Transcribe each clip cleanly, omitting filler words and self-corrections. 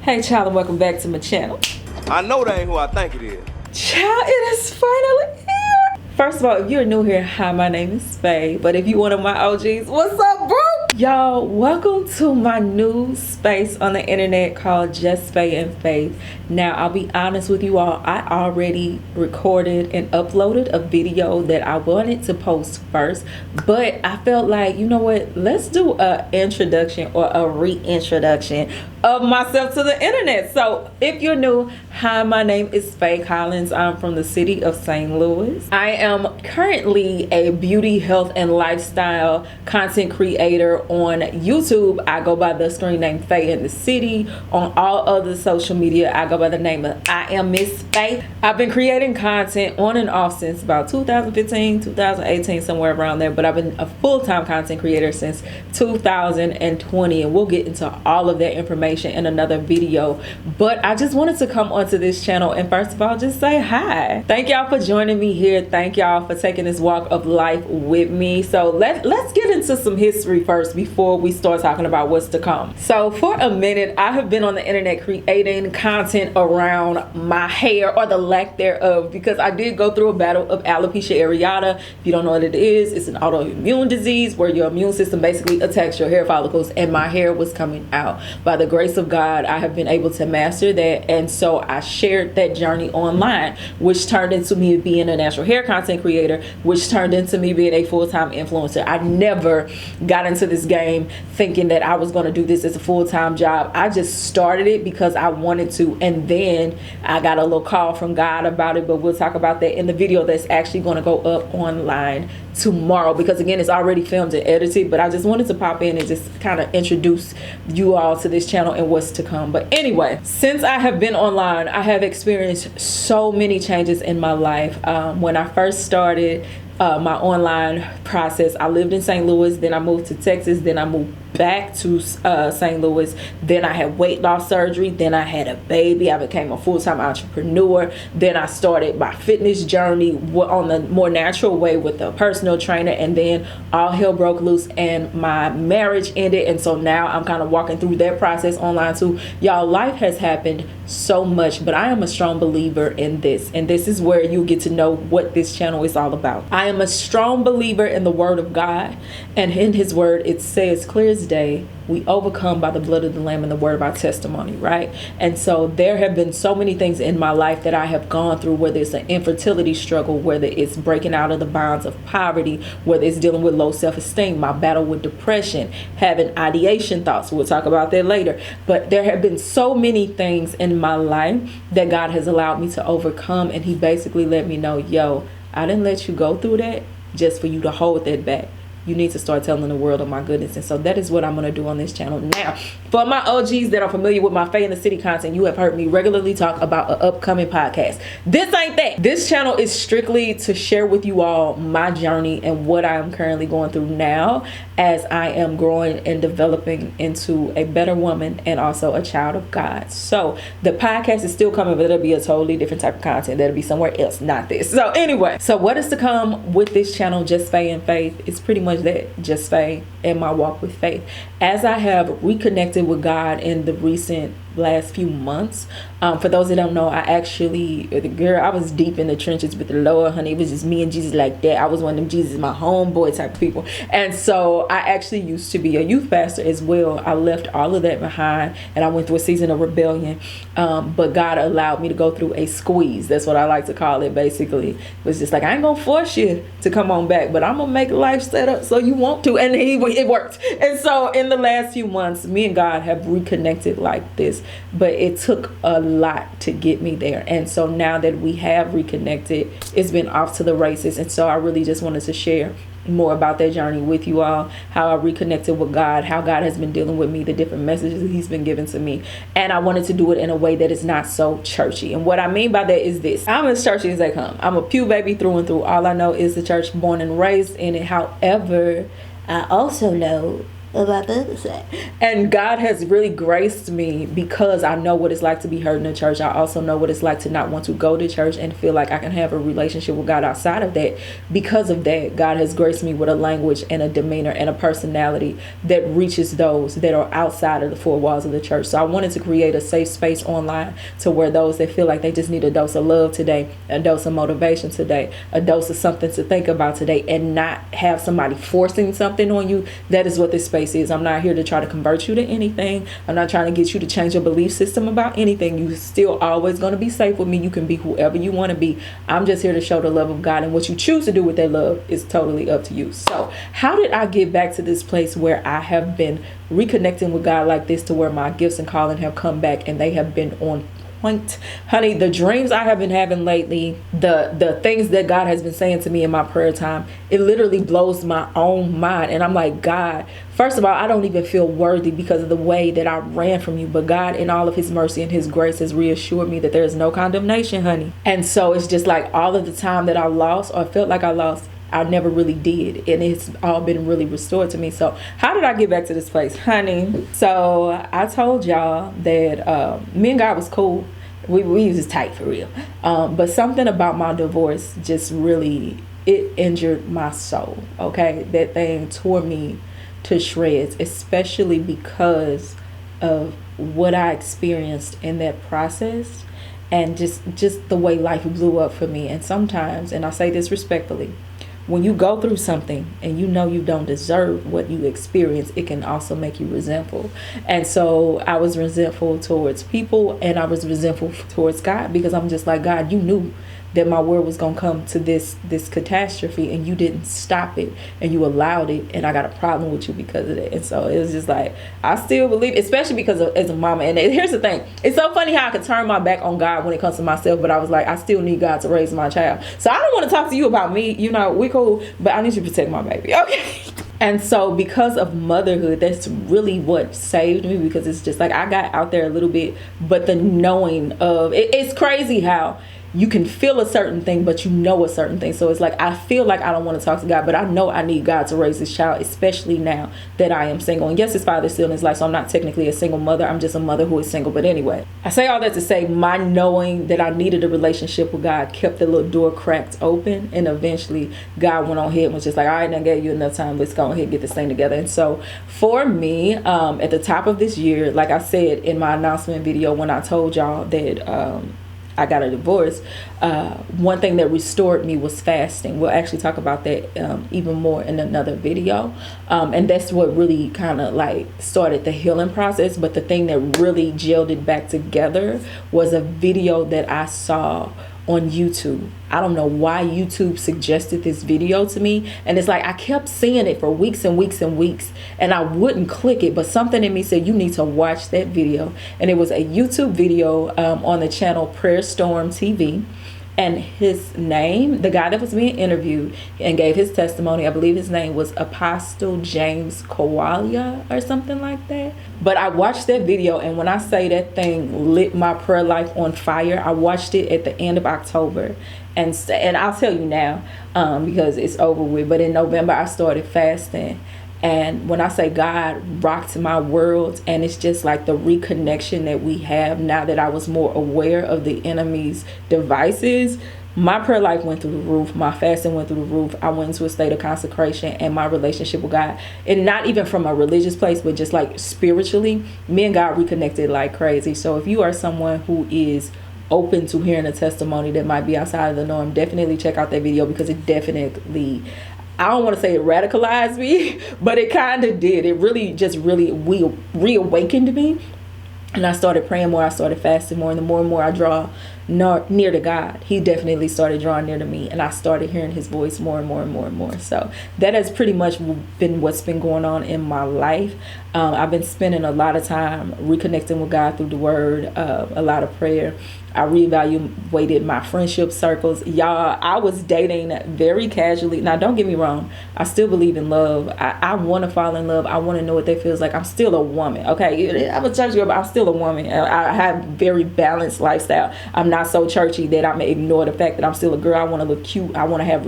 Hey child, and welcome back to my channel. I know that ain't who I think it is. Child, it is finally here. First of all, if you're new here, hi, my name is Faye. But if you one of my OGs, what's up, bro? Y'all, welcome to my new space on the internet called Just Faye and Faith. Now, I'll be honest with you all, I already recorded and uploaded a video that I wanted to post first, but I felt like, you know what, let's do a introduction or a reintroduction of myself to the internet. So if you're new, hi, my name is Faye Collins. I'm from the city of St. Louis. I am currently a beauty, health, and lifestyle content creator on YouTube. I go by the screen name Faye in the City. On all other social media, I go by the name of I Am Miss Faye. I've been creating content on and off since about 2015, 2018, somewhere around there, but I've been a full-time content creator since 2020, and we'll get into all of that information in another video. But I just wanted to come onto this channel and first of all just say hi. Thank y'all for joining me here. Thank y'all for taking this walk of life with me. So let's get into some history first before we start talking about what's to come. So for a minute, I have been on the internet creating content around my hair, or the lack thereof, because I did go through a battle of alopecia areata. If you don't know what it is, it's an autoimmune disease where your immune system basically attacks your hair follicles, and my hair was coming out. By the grace of God, I have been able to master that, and so I shared that journey online, which turned into me being a natural hair content creator, which turned into me being a full-time influencer. I never got into this game thinking that I was going to do this as a full-time job. I just started it because I wanted to, and then I got a little call from God about it, but we'll talk about that in the video that's actually going to go up online tomorrow, because again, it's already filmed and edited, but I just wanted to pop in and just kind of introduce you all to this channel and what's to come. But anyway, since I have been online, I have experienced so many changes in my life. When I first started my online process, I lived in St. Louis, then I moved to Texas, then I moved back to St. Louis, then I had weight loss surgery, then I had a baby, I became a full-time entrepreneur, then I started my fitness journey on the more natural way with a personal trainer, and then all hell broke loose and my marriage ended, and so now I'm kind of walking through that process online too. Y'all, life has happened so much, but I am a strong believer in this, and this is where you get to know what this channel is all about. I am a strong believer in the word of God, and in his word it says clear as day, we overcome by the blood of the Lamb and the word of our testimony, right? And so there have been so many things in my life that I have gone through, whether it's an infertility struggle, whether it's breaking out of the bonds of poverty, whether it's dealing with low self-esteem, my battle with depression, having ideation thoughts. We'll talk about that later. But there have been so many things in my life that God has allowed me to overcome, and he basically let me know, yo, I didn't let you go through that just for you to hold that back. You need to start telling the world of my goodness. And so that is what I'm going to do on this channel. Now, for my OGs that are familiar with my Faye in the City content, you have heard me regularly talk about an upcoming podcast. This ain't that. This channel is strictly to share with you all my journey and what I am currently going through now as I am growing and developing into a better woman and also a child of God. So the podcast is still coming, but it'll be a totally different type of content. That'll be somewhere else, not this. So anyway, so what is to come with this channel, Just Faye and Faith, is pretty much that, just Faye and my walk with faith. As I have reconnected with God in the recent last few months, for those that don't know, I was deep in the trenches with the Lord, honey. It was just me and Jesus like that. I was one of them Jesus my homeboy type of people, and so I actually used to be a youth pastor as well. I left all of that behind and I went through a season of rebellion, but God allowed me to go through a squeeze. That's what I like to call it. Basically, it was just like, I ain't gonna force you to come on back, but I'm gonna make life set up so you want to, and it worked. And so in the last few months, me and God have reconnected like this, but it took a lot to get me there. And so now that we have reconnected, it's been off to the races. And so I really just wanted to share more about that journey with you all, how I reconnected with God, how God has been dealing with me, the different messages that he's been giving to me. And I wanted to do it in a way that is not so churchy. And what I mean by that is this: I'm as churchy as they come. I'm a pew baby through and through. All I know is the church, born and raised in it. However, I also know about the other side. And God has really graced me because I know what it's like to be hurt in the church. I also know what it's like to not want to go to church and feel like I can have a relationship with God outside of that. Because of that, God has graced me with a language and a demeanor and a personality that reaches those that are outside of the four walls of the church. So I wanted to create a safe space online to where those that feel like they just need a dose of love today, a dose of motivation today, a dose of something to think about today, and not have somebody forcing something on you. That is what this space is. I'm not here to try to convert you to anything. I'm not trying to get you to change your belief system about anything. You're still always going to be safe with me. You can be whoever you want to be. I'm just here to show the love of God, and what you choose to do with that love is totally up to you. So how did I get back to this place where I have been reconnecting with God like this, to where my gifts and calling have come back and they have been on point? Honey, the dreams I have been having lately, the things that God has been saying to me in my prayer time, it literally blows my own mind. And I'm like, God, first of all, I don't even feel worthy because of the way that I ran from you. But God, in all of his mercy and his grace, has reassured me that there is no condemnation, honey. And so it's just like all of the time that I lost or felt like I lost, I never really did, and it's all been really restored to me. So how did I get back to this place, honey? So I told y'all that me and God was cool. We was tight for real, but something about my divorce just really, it injured my soul. Okay, that thing tore me to shreds, especially because of what I experienced in that process, and just the way life blew up for me. And sometimes, and I say this respectfully, when you go through something and you know you don't deserve what you experience, it can also make you resentful. And so I was resentful towards people, and I was resentful towards God, because I'm just like, God, you knew that my world was going to come to this catastrophe, and you didn't stop it, and you allowed it, and I got a problem with you because of that. And so it was just like, I still believe, especially because as a mama. And here's the thing, it's so funny how I could turn my back on God when it comes to myself, but I was like, I still need God to raise my child. So I don't want to talk to you about me, you know, we cool, but I need you to protect my baby, okay? And so because of motherhood, that's really what saved me, because it's just like I got out there a little bit, but the knowing of it's crazy how you can feel a certain thing, but you know a certain thing. So it's like, I feel like I don't want to talk to God, but I know I need God to raise this child, especially now that I am single. And yes, his father's still in his life, so I'm not technically a single mother. I'm just a mother who is single. But anyway, I say all that to say, my knowing that I needed a relationship with God kept the little door cracked open. And eventually God went on ahead and was just like, all right, I gave you enough time. Let's go ahead and get this thing together. And so for me, at the top of this year, like I said in my announcement video, when I told y'all that I got a divorce, one thing that restored me was fasting. We'll actually talk about that even more in another video, and that's what really kind of like started the healing process. But the thing that really gelled it back together was a video that I saw on YouTube. I don't know why YouTube suggested this video to me, and it's like I kept seeing it for weeks and weeks and weeks, and I wouldn't click it, but something in me said, you need to watch that video. And it was a YouTube video on the channel Prayer Storm TV, and his name, the guy that was being interviewed and gave his testimony, I believe his name was Apostle James Kawalia or something like that. But I watched that video, and when I say that thing lit my prayer life on fire, I watched it at the end of October. And I'll tell you now, because it's over with, but in November I started fasting. And when I say God rocked my world, and it's just like the reconnection that we have now that I was more aware of the enemy's devices, my prayer life went through the roof. My fasting went through the roof. I went into a state of consecration, and my relationship with God, and not even from a religious place, but just like spiritually, me and God reconnected like crazy. So if you are someone who is open to hearing a testimony that might be outside of the norm, definitely check out that video, because it definitely, I don't want to say it radicalized me, but it kind of did. It really just really reawakened me. And I started praying more. I started fasting more. And the more and more I draw near to God, he definitely started drawing near to me. And I started hearing his voice more and more and more and more. So that has pretty much been what's been going on in my life. I've been spending a lot of time reconnecting with God through the word, a lot of prayer. I reevaluated my friendship circles. Y'all, I was dating very casually. Now, don't get me wrong. I still believe in love. I want to fall in love. I want to know what that feels like. I'm still a woman, okay? I'm a church girl, but I'm still a woman. I have very balanced lifestyle. I'm not so churchy that I'm going to ignore the fact that I'm still a girl. I want to look cute. I want to have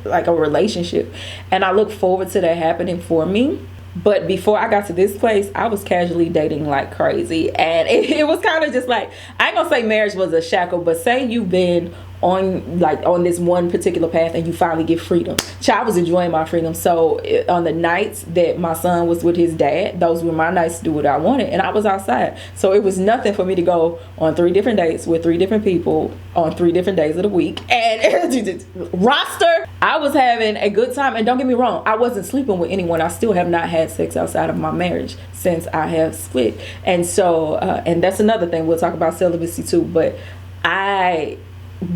like a relationship. And I look forward to that happening for me. But before I got to this place, I was casually dating like crazy. And it was kind of just like, I ain't gonna say marriage was a shackle, but say you've been on this one particular path and you finally get freedom. I was enjoying my freedom. So on the nights that my son was with his dad, those were my nights to do what I wanted, and I was outside. So it was nothing for me to go on 3 different dates with 3 different people on 3 different days of the week and roster. I was having a good time, and don't get me wrong, I wasn't sleeping with anyone. I still have not had sex outside of my marriage since I have split. And so and that's another thing, we'll talk about celibacy too, but I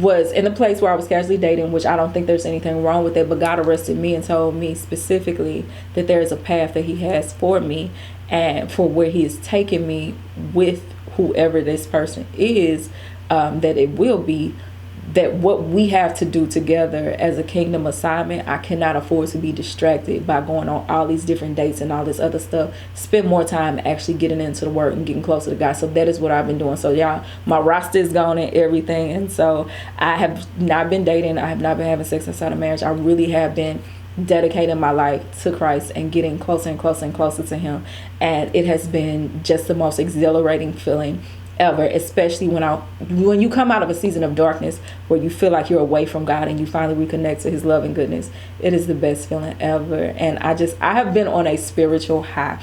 was in a place where I was casually dating, which I don't think there's anything wrong with it, but God arrested me and told me specifically that there is a path that he has for me and for where he is taking me with whoever this person is, that it will be that what we have to do together as a kingdom assignment. I cannot afford to be distracted by going on all these different dates and all this other stuff. Spend more time actually getting into the word and getting closer to God. So that is what I've been doing. So y'all, my roster is gone and everything. And so I have not been dating. I have not been having sex outside of marriage. I really have been dedicating my life to Christ and getting closer and closer and closer to him. And it has been just the most exhilarating feeling ever, especially when you come out of a season of darkness where you feel like you're away from God and you finally reconnect to his love and goodness. It is the best feeling ever. And I have been on a spiritual high.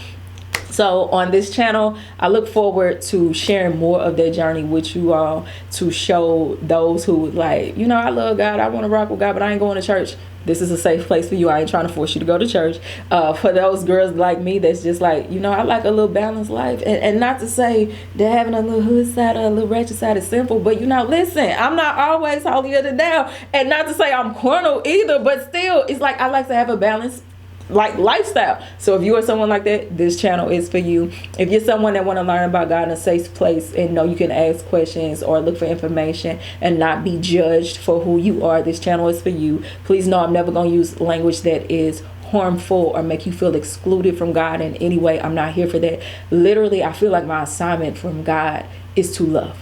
So on this channel, I look forward to sharing more of that journey with you all, to show those who like, I love God, I want to rock with God, but I ain't going to church. This is a safe place for you. I ain't trying to force you to go to church. For those girls like me that's just like, I like a little balanced life. And not to say that having a little hood side or a little ratchet side is simple, but listen, I'm not always holier than thou. And not to say I'm carnal either, but still, it's like I like to have a balanced lifestyle. So if you are someone like that, this channel is for you. If you're someone that want to learn about God in a safe place and know you can ask questions or look for information and not be judged for who you are, this channel is for you. Please know I'm never going to use language that is harmful or make you feel excluded from God in any way. I'm not here for that. Literally, I feel like my assignment from God is to love.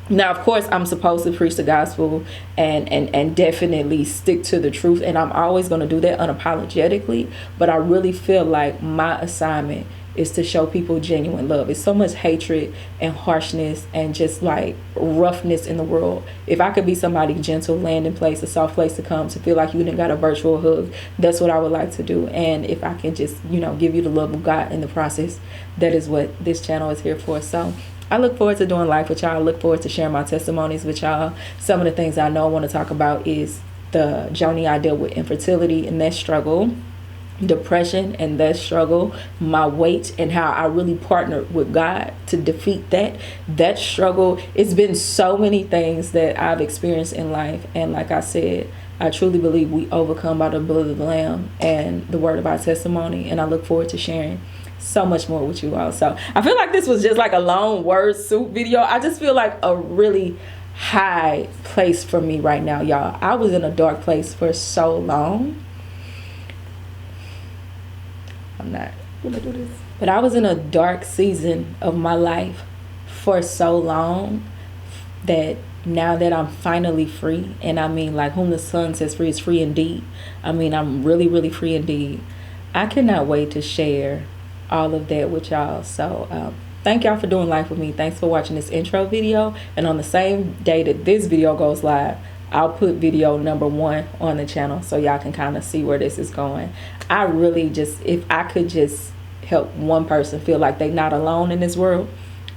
Now, of course, I'm supposed to preach the gospel and definitely stick to the truth. And I'm always going to do that unapologetically. But I really feel like my assignment is to show people genuine love. It's so much hatred and harshness and just like roughness in the world. If I could be somebody gentle, landing place, a soft place to come, to feel like you didn't got a virtual hug, that's what I would like to do. And if I can just, give you the love of God in the process, that is what this channel is here for. So I look forward to doing life with y'all. I look forward to sharing my testimonies with y'all. Some of the things I know I want to talk about is the journey I dealt with infertility and that struggle, depression and that struggle, my weight and how I really partnered with God to defeat that struggle. It's been so many things that I've experienced in life. And like I said, I truly believe we overcome by the blood of the Lamb and the word of our testimony. And I look forward to sharing so much more with you all. So I feel like this was just like a long word soup video. I just feel like a really high place for me right now, y'all. I was in a dark place for so long. I'm not gonna do this, but I was in a dark season of my life for so long that now that I'm finally free, and I mean, like, whom the Son sets free is free indeed. I mean, I'm really, really free indeed. I cannot wait to share all of that with y'all. So thank y'all for doing life with me. Thanks for watching this intro video. And on the same day that this video goes live, I'll put video number 1 on the channel so y'all can kind of see where this is going. I really just, if I could just help one person feel like they're not alone in this world,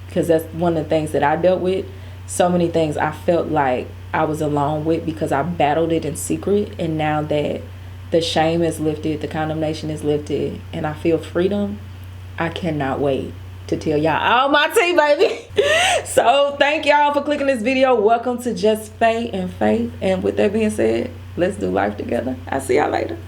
because that's one of the things that I dealt with. So many things I felt like I was alone with because I battled it in secret. And now that the shame is lifted, the condemnation is lifted, and I feel freedom, I cannot wait to tell y'all all my tea, baby. So thank y'all for clicking this video. Welcome to Just Faye and Faith. And with that being said, let's do life together. I'll see y'all later.